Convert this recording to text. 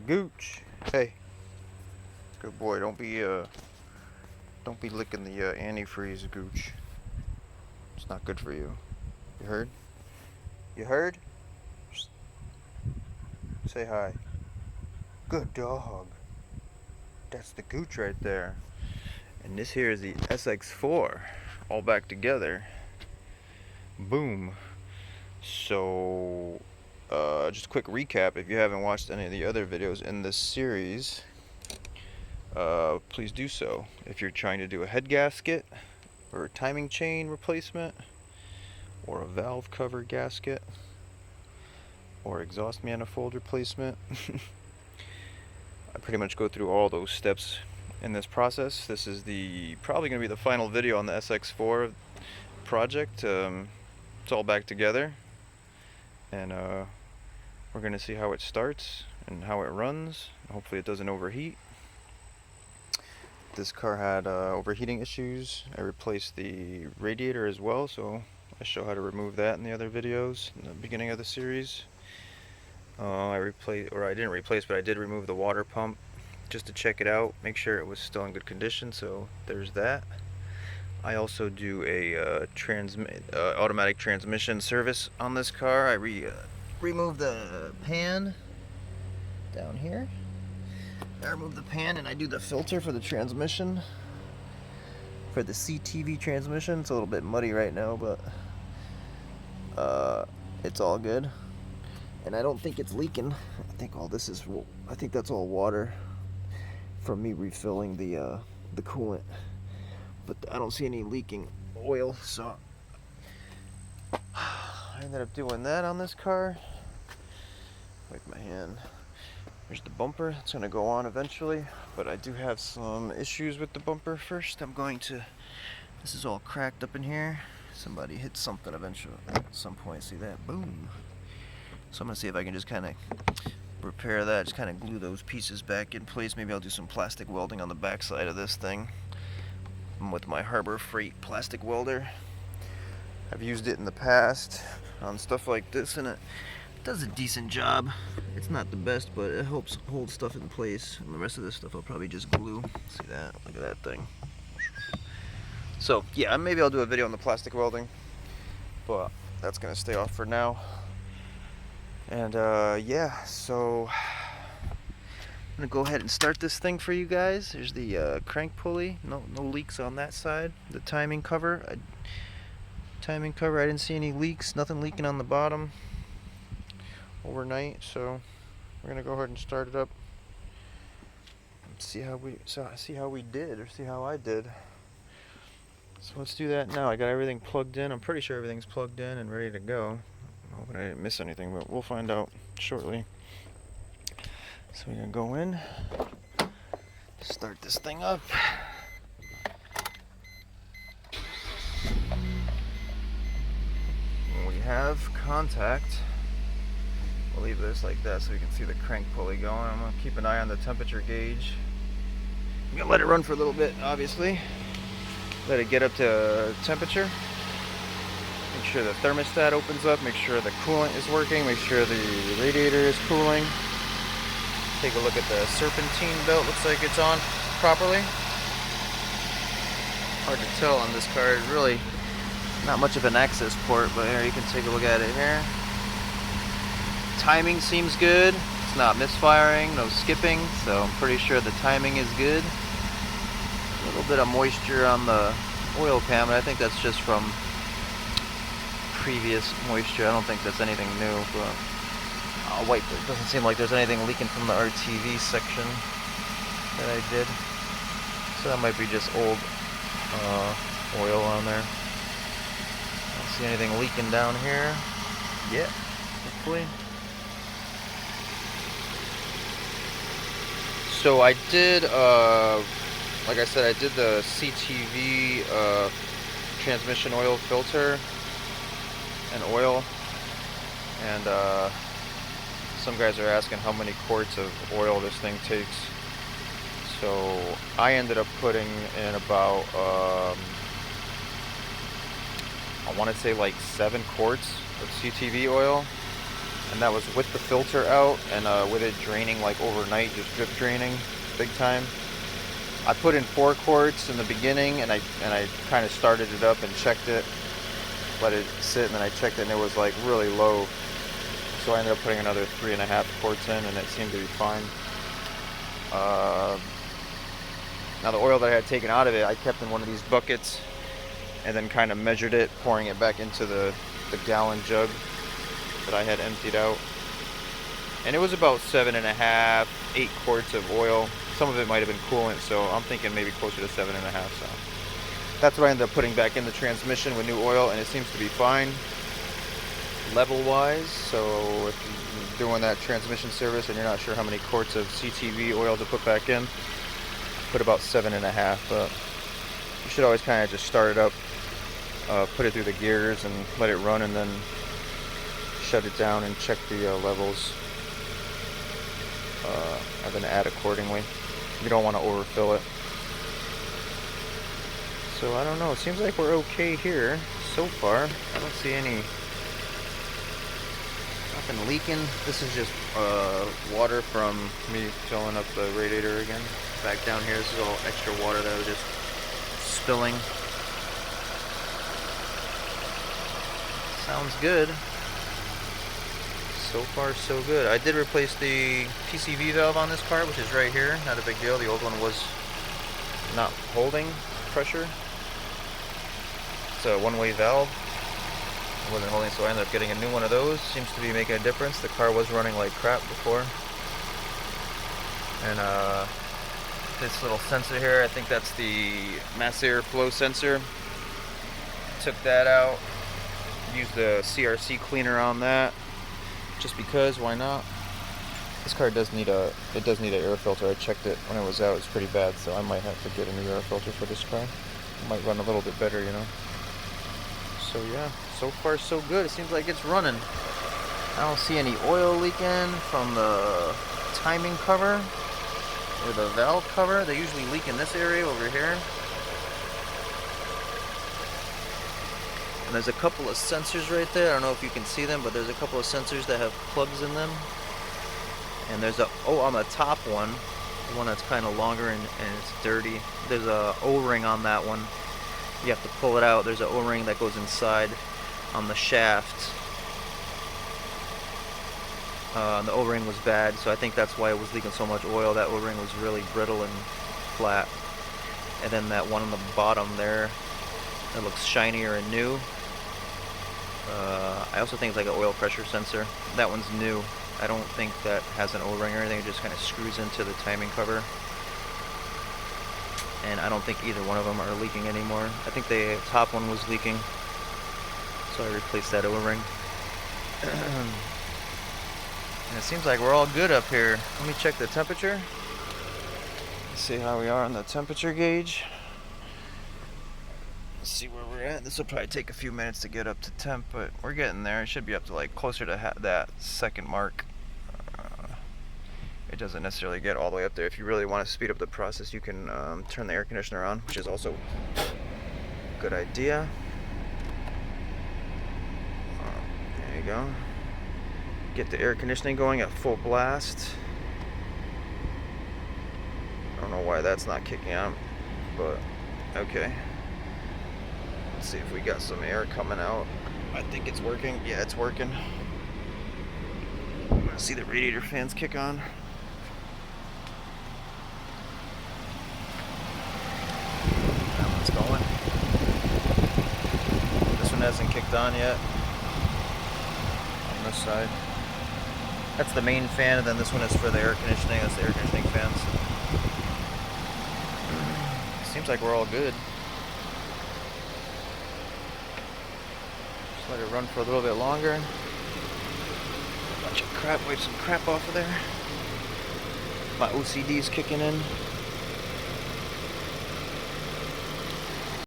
Gooch. Hey, good boy. Don't be licking the antifreeze, Gooch. It's not good for you. You heard? You heard? Say hi. Good dog. That's the Gooch right there. And this here is the SX4, all back together. Boom. So, just a quick recap. If you haven't watched any of the other videos in this series, please do so. If you're trying to do a head gasket, or a timing chain replacement, or a valve cover gasket, or exhaust manifold replacement, I pretty much go through all those steps in this process. This is probably going to be the final video on the SX4 project. It's all back together, and we're going to see how it starts and how it runs. Hopefully it doesn't overheat. This car had overheating issues. I replaced the radiator as well, so I show how to remove that in the other videos in the beginning of the series. I didn't replace, but I did remove the water pump just to check it out, make sure it was still in good condition, so there's that. I also do a automatic transmission service on this car. I remove the pan down here. I remove the pan and I do the filter for the transmission, for the CTV transmission. It's a little bit muddy right now, but it's all good. And I don't think it's leaking. I think that's all water from me refilling the coolant. But I don't see any leaking oil, so I ended up doing that on this car. Wipe my hand. There's the bumper. It's going to go on eventually, but I do have some issues with the bumper first. This is all cracked up in here. Somebody hit something eventually at some point. See that? Boom. So I'm going to see if I can just kind of repair that, just kind of glue those pieces back in place. Maybe I'll do some plastic welding on the back side of this thing with my Harbor Freight plastic welder. I've used it in the past on stuff like this, and it does a decent job. It's not the best, but it helps hold stuff in place. And the rest of this stuff I'll probably just glue. See that? Look at that thing. So yeah, maybe I'll do a video on the plastic welding, but that's gonna stay off for now. And yeah, so I'm gonna go ahead and start this thing for you guys. There's the crank pulley. No leaks on that side. The timing cover. I didn't see any leaks. Nothing leaking on the bottom overnight. So we're gonna go ahead and start it up. See how we did, or see how I did. So let's do that now. I got everything plugged in. I'm pretty sure everything's plugged in and ready to go. I'm hoping I didn't miss anything, but we'll find out shortly. So we're gonna go in, start this thing up. We have contact. We'll leave this like that so we can see the crank pulley going. I'm gonna keep an eye on the temperature gauge. I'm gonna let it run for a little bit, obviously. Let it get up to temperature. Make sure the thermostat opens up, make sure the coolant is working, make sure the radiator is cooling. Take a look at the serpentine belt, looks like it's on properly. Hard to tell on this car, it's really not much of an access port, but here you can take a look at it here. Timing seems good, it's not misfiring, no skipping, so I'm pretty sure the timing is good. A little bit of moisture on the oil pan, but I think that's just from previous moisture. I don't think that's anything new, but I'll wipe it. It doesn't seem like there's anything leaking from the RTV section that I did. So that might be just old oil on there. I don't see anything leaking down here yet, hopefully. So I did, like I said, I did the CTV transmission oil filter and oil, and some guys are asking how many quarts of oil this thing takes. So I ended up putting in about I want to say like 7 quarts of CTV oil, and that was with the filter out and with it draining like overnight, just drip draining big time. I put in 4 quarts in the beginning, and I kind of started it up and checked it, let it sit, and then I checked it and it was like really low. So I ended up putting another 3.5 quarts in, and it seemed to be fine. Now the oil that I had taken out of it, I kept in one of these buckets and then kind of measured it, pouring it back into the gallon jug that I had emptied out. And it was about 7.5, 8 quarts of oil. Some of it might have been coolant, so I'm thinking maybe closer to 7.5. So that's what I ended up putting back in the transmission with new oil, and it seems to be fine level-wise. So if you're doing that transmission service and you're not sure how many quarts of CTV oil to put back in, put about 7.5. But you should always kind of just start it up, put it through the gears and let it run, and then shut it down and check the levels, and then add accordingly. You don't want to overfill it. So I don't know, it seems like we're okay here so far. I don't see nothing leaking. This is just water from me filling up the radiator again. Back down here, this is all extra water that was just spilling. Sounds good. So far so good. I did replace the PCV valve on this car, which is right here. Not a big deal. The old one was not holding pressure. It's a one-way valve. It wasn't holding, so I ended up getting a new one of those. Seems to be making a difference. The car was running like crap before. And this little sensor here, I think that's the mass airflow sensor. Took that out. Used the CRC cleaner on that. Just because, why not? This car does need an air filter. I checked it when it was out. It's pretty bad, so I might have to get a new air filter for this car. It might run a little bit better, you know. So yeah, so far so good. It seems like it's running. I don't see any oil leaking from the timing cover or the valve cover. They usually leak in this area over here. And there's a couple of sensors right there. I don't know if you can see them, but there's a couple of sensors that have plugs in them. And there's on the top one, the one that's kind of longer and it's dirty, there's a O-ring on that one. You have to pull it out. There's an O-ring that goes inside on the shaft. The O-ring was bad, so I think that's why it was leaking so much oil. That O-ring was really brittle and flat. And then that one on the bottom there, that looks shinier and new. I also think it's like an oil pressure sensor. That one's new. I don't think that has an O-ring or anything. It just kind of screws into the timing cover. And I don't think either one of them are leaking anymore. I think the top one was leaking, so I replaced that O-ring. And it seems like we're all good up here. Let me check the temperature. Let's see how we are on the temperature gauge. Let's see where we're at. This will probably take a few minutes to get up to temp, but we're getting there. It should be up to like closer to that second mark. It doesn't necessarily get all the way up there. If you really want to speed up the process, you can turn the air conditioner on, which is also a good idea. There you go. Get the air conditioning going at full blast. I don't know why that's not kicking on, but okay. Let's see if we got some air coming out. I think it's working. Yeah, it's working. I'm gonna see the radiator fans kick on. That one's going. This one hasn't kicked on yet. On this side. That's the main fan, and then this one is for the air conditioning. That's the air conditioning fans. Seems like we're all good. Let it run for a little bit longer. A bunch of crap, wipe some crap off of there. My OCD is kicking in.